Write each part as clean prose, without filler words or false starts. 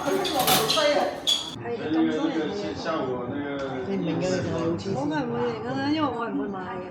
係咁多人嘅嘢，你唔明嘅你就係好黐線。我係唔會嚟㗎啦，因為我係唔會買嘅。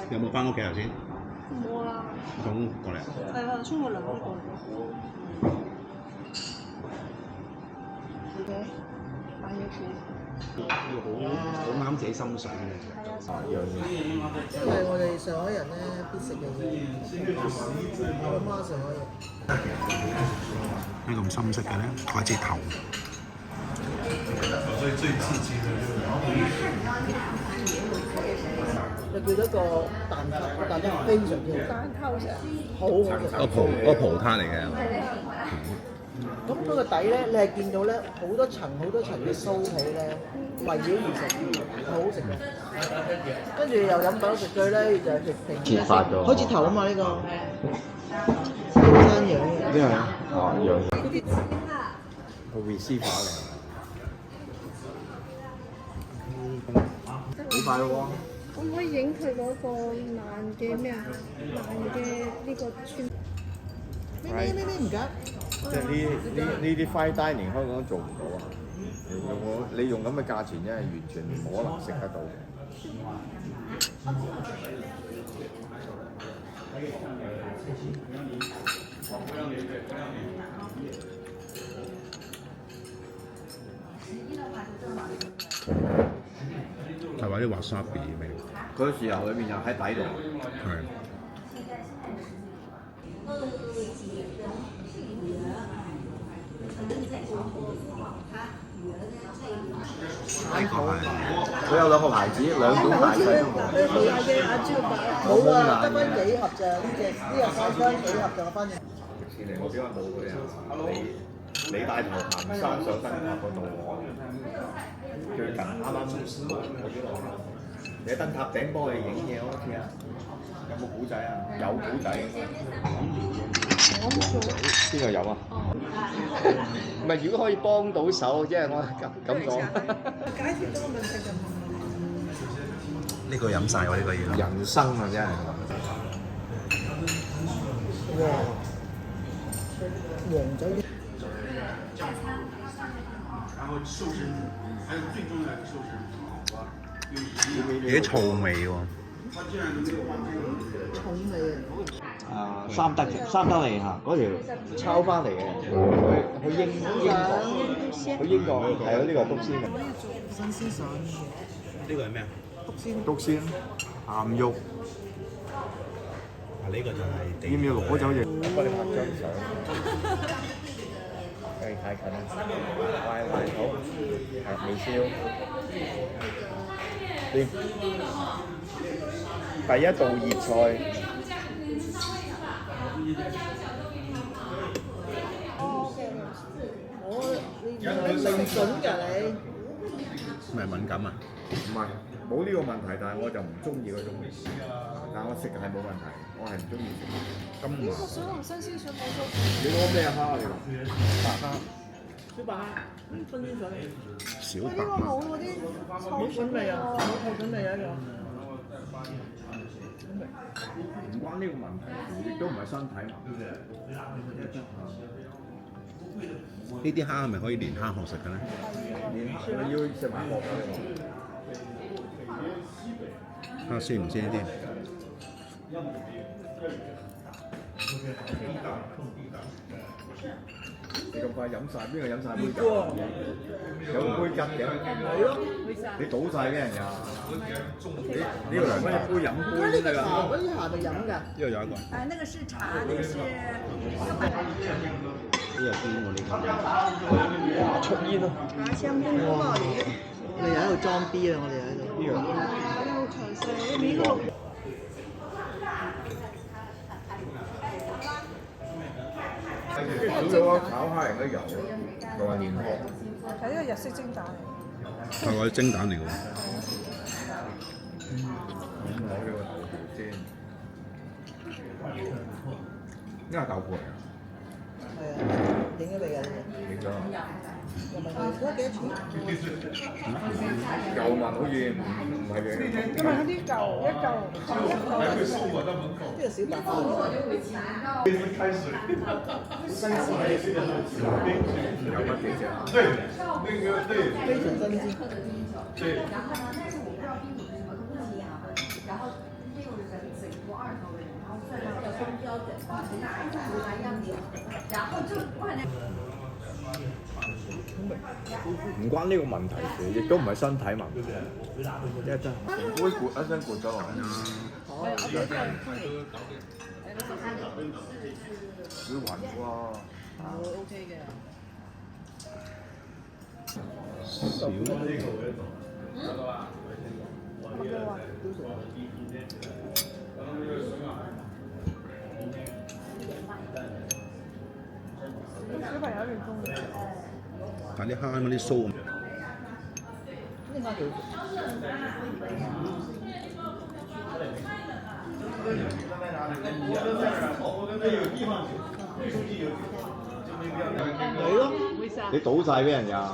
有冇翻屋企頭先？冇啦，衝過嚟。係啊，沖個涼都過嚟。買嘢住。好啱自己心水嘅。因為我哋上海人咧必食嘅嘢，我媽上海人。咩咁深色嘅咧？改隻頭。又叫咗個蛋撻，蛋撻非常之好，蛋溝成。好好食。個葡撻嚟嘅。咁嗰個底咧，你係見到咧好多層嘅酥皮咧圍繞而成，好好食嘅。跟住又飲飽食醉咧，就係食平切發咗好似頭啊嘛呢個，山羊嘅。咩啊？哦，羊個 receiver 嚟。好快喎！可唔可以影佢嗰個爛嘅咩啊？爛嘅呢個村。咩唔緊。即係呢啲 fine dining 香港做唔到啊！你用咁嘅價錢真係完全唔可能食得到。就話啲 wasabi 味。佢嘅豉油裏面又喺底度。係。呢個係佢有兩個牌子，兩種大細都冇。冇啊，得翻幾盒咋？呢個快餐幾盒就翻嚟。迪士尼我點解冇佢啊？你帶頭行山上燈塔嗰度喎，最近啱啱冇幾耐。你喺燈塔頂幫我哋影嘢好似啊？有冇古仔啊？有古仔。邊個有啊？唔係，如果可以幫到手，即係我咁講。解決到個問題就唔呢個飲晒喎，呢個要。人生啊，真係。哇！黃酒啲。有啲醋味喎。重味啊，三德利嚇，嗰條抄翻嚟嘅，去英國，係啊，呢個係篤鮮嘅。新鮮上呢個係咩啊？篤鮮鹹肉，呢個就係要唔要攞走嘢？我幫你拍張相。太近啦，歪好，係微笑。掂。第一道熱菜。零準㗎你。咪敏感啊？唔係，冇呢個問題，但係我就唔中意嗰種味。但係我食係冇問題，我係唔中意食。金華。水龍新鮮水冇咗。你攞咩蝦嚟㗎？白蝦。小白蝦，分啲上嚟。小白呢個冇嗰啲冇筍味啊！冇臭筍味啊！呢個。唔關呢個問題，亦都唔係身體。呢啲蝦係咪可以連蝦殼食嘅咧？連蝦你要食埋殼㗎蝦鮮唔鮮啲？你咁快飲晒，邊個飲晒杯㗎？有杯羹嘅。係咯。你倒晒俾人㗎？你要涼翻一杯飲杯先得㗎。嗰啲茶就飲㗎。呢度有一個。那個是茶，那個是。呢個堅喎呢個。出煙咯。茶香公公啊！我哋喺度裝 B 啊！我哋喺度。呢個。好詳細，呢個。少咗炒蝦仁嘅油，同埋蓮殼。係呢個日式蒸蛋嚟。係我啲蒸蛋嚟㗎喎。攞咗個豆腐先。呢個豆腐嚟㗎。係啊，影咗未㗎？影咗。又問佢嗰幾多錢？舊物好似唔係嘅，因為嗰啲舊一嚿呢個小白兔，新鮮有乜幾隻？非常新鮮。唔關呢個問題事，亦都唔係身體問題。一陣會攰，一陣攰咗落去。會暈喎。OK 嘅。少小朋友一定中意。但啲蝦嗰啲酥，呢蝦幾好食。咯，你倒晒俾人呀？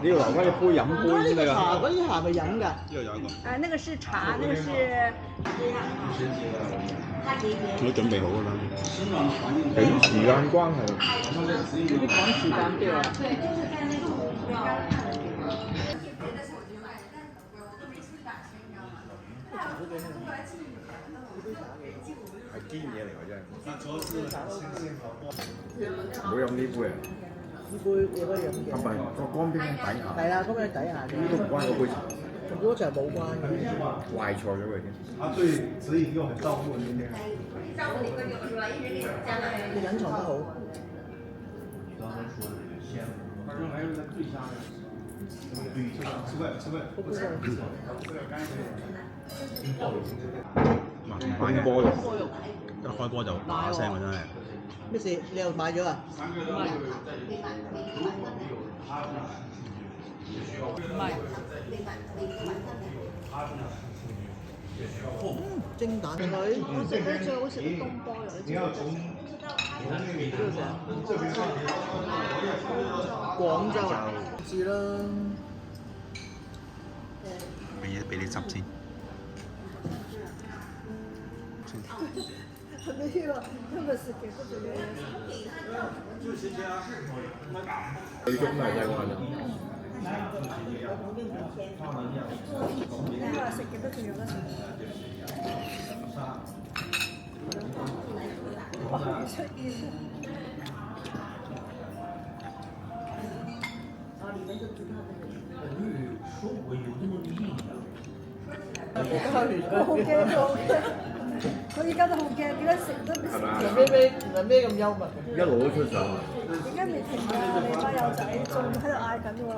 你要留翻隻杯飲杯先得㗎。茶嗰啲茶咪飲㗎。呢度有一個，那個是茶，那個是我都準備好㗎啦。緊時間關係，呢啲趕時間啲啊。係堅嘢嚟㗎真係。唔好飲呢杯啊！呢杯你可以飲嘅。係咪個乾冰底下？係啦，咁樣底下嘅。呢都唔關嗰杯茶，同嗰茶冇關嘅。壞錯咗佢先。他对指引又很照顾今天。你隱藏得好。还有在最下面。对，吃饭吃飯。唔買嘅，波肉，一開波就嗱聲㗎真係。咩事？你又買咗啊？蒸蛋女，我食得最好食嘅東坡肉，你知唔知？廣州知啦。俾啲汁先。呢個今日食嘅嗰種嘢。最終係真係。你話食嘅都仲有得食。哇！出現。我好驚，我而家都好驚，點解食都係嘛？原來咩咁幽默？一路都出手啊！點解未停啊？你班友仔仲喺度嗌緊喎，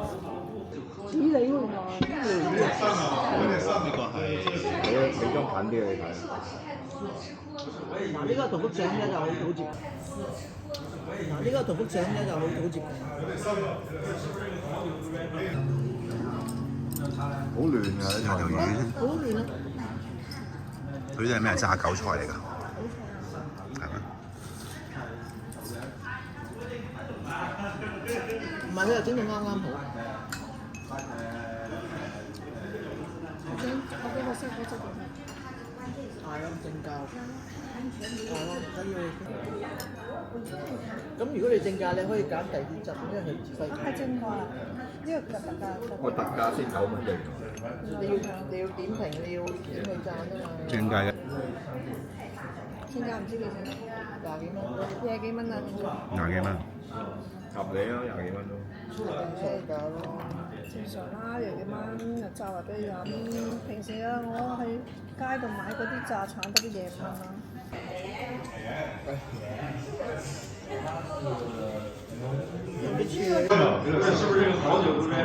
指你喎原來。呢個係俾張品俾你睇。嗱，呢個同幅相咧就好接近。嗱，呢個同幅相咧就好接近。好亂㗎呢條魚。好亂啊！佢啲係咩炸韭菜嚟㗎？係咩？唔係，佢又整到啱啱好。我俾個西果汁佢。係咯，正價。係咯，唔緊要。咁如果你正價，你可以揀第二啲汁，因為佢細。係正價，呢個特價。我特價先9蚊對。你要點評，你要點去讚啊嘛。正價嘅正價唔知幾錢？廿幾蚊。廿幾蚊啊！ 20幾蚊。合理啊，20幾蚊都。正價咯。正常啦，廿幾蚊日炸或者飲。平時啊，我喺街度買嗰啲炸橙都廿5蚊啦。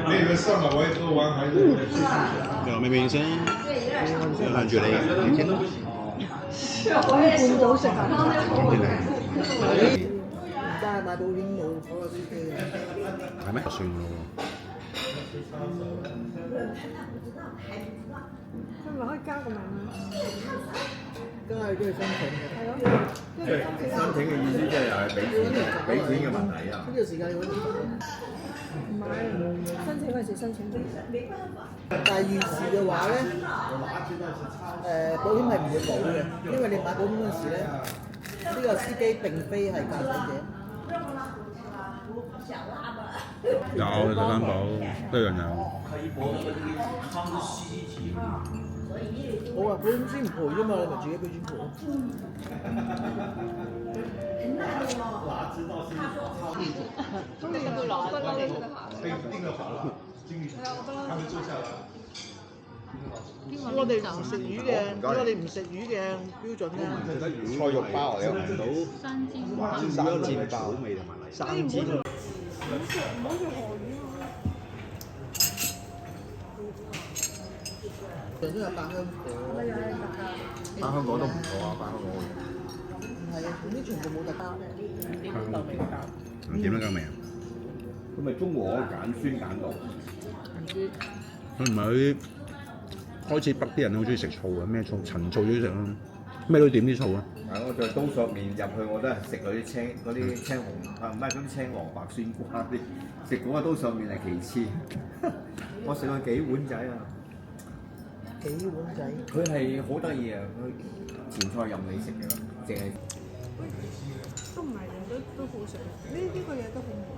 那個上把我也喝完，還是又明明先，向住你嘅，見到。半島食啊！而家買保險冇嗰個 CK 嘅。係咩？算咯喎。佢咪可以加個名啊？梗係都要申請嘅。係咯，即係申請嘅意思，即係又係俾錢嘅問題啊！呢個時間要揾唔係申請嗰陣時申請啲。但係預示嘅話咧，保險係唔會保嘅，因為你買保險嗰陣時咧，呢個司機並非係駕駛者。有睇翻保一樣有。我話保險先唔賠啫嘛，你咪自己俾錢賠。中意不嬲都識得行。可以定個房，經理他們坐下來。我哋唔食魚嘅，我哋唔食魚嘅標準咧。菜肉包你聞到生煎包味同埋生煎。唔好食河魚啊！常都有百香果。咪又係特價。翻香港都唔錯啊！翻香港唔係啊，嗰啲全部冇特價。唔點樣夠味啊？咁咪中和鹼酸鹼度。佢唔係嗰啲開始北啲人好中意食醋嘅，咩醋？陳醋中意食咯，咩都點啲醋啊！係我就刀削麵入去，我都係食嗰啲青紅啊，唔係嗰啲青黃白酸瓜啲，食嗰個刀削麵係其次。我食過幾碗仔啊！幾碗仔？佢係好得意啊！佢前菜任你食嘅，淨係都唔係嘅，都好食。呢個嘢都好好，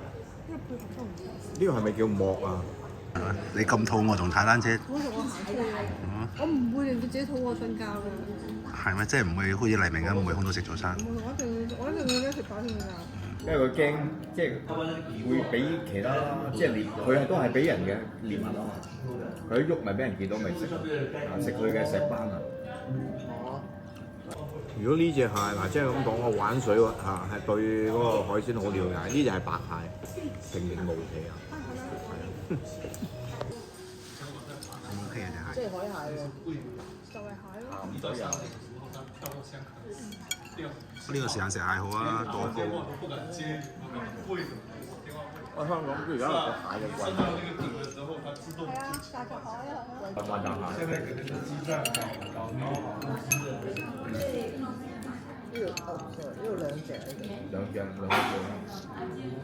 因為配合都唔錯。呢個係咪叫莫啊？係嘛？你咁肚餓仲踩單車？我同我行出去，我唔會令到自己肚餓瞓覺嘅。係咩？即係唔會好似黎明咁唔會空到食早餐。我一定要一食飽先㗎。因為佢驚，即係會俾其他，即係獵，佢係都係俾人嘅獵物啊嘛。佢一喐咪俾人見到咪食，食佢嘅石斑啊！如果呢隻蟹嗱，即係咁講，我玩水喎係對嗰個海鮮好了解。呢隻係白蟹，平平無奇啊！O K 嘅隻蟹。即係海蟹喎。就係蟹咯。鹹水啊！呢個時間食蟹好啊，多高。我香港而家個蟹嘅貴。係啊，大隻海啊。大隻蟹。呢度兩隻嚟嘅。兩隻，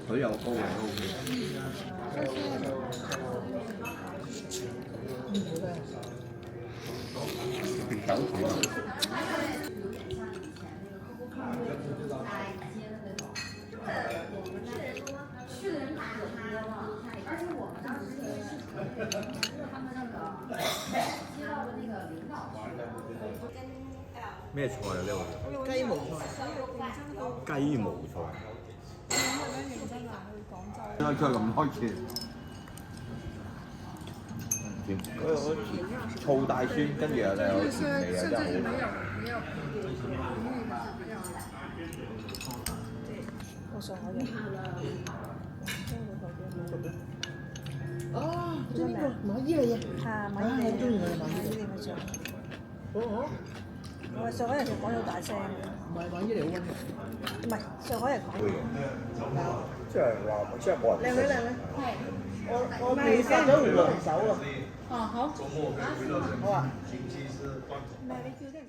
水又高又 OK。酒水啊！咩菜啊？呢個雞毛菜。雞毛菜。認真啊，去廣州。點解咁開錢？嗰醋帶酸，跟住又有甜味啊，真係好。我上海人。哦，即係呢個馬伊嚟嘅。係馬我中意佢馬伊伊嚟嘅上。哦。我上海人就講好大聲嘅。唔係馬伊嚟好温柔。唔係上海人講。即係話，即係冇人。靚女靚女。係。我未殺咗回龍手啊！哦好。好啊。唔係你叫啲人。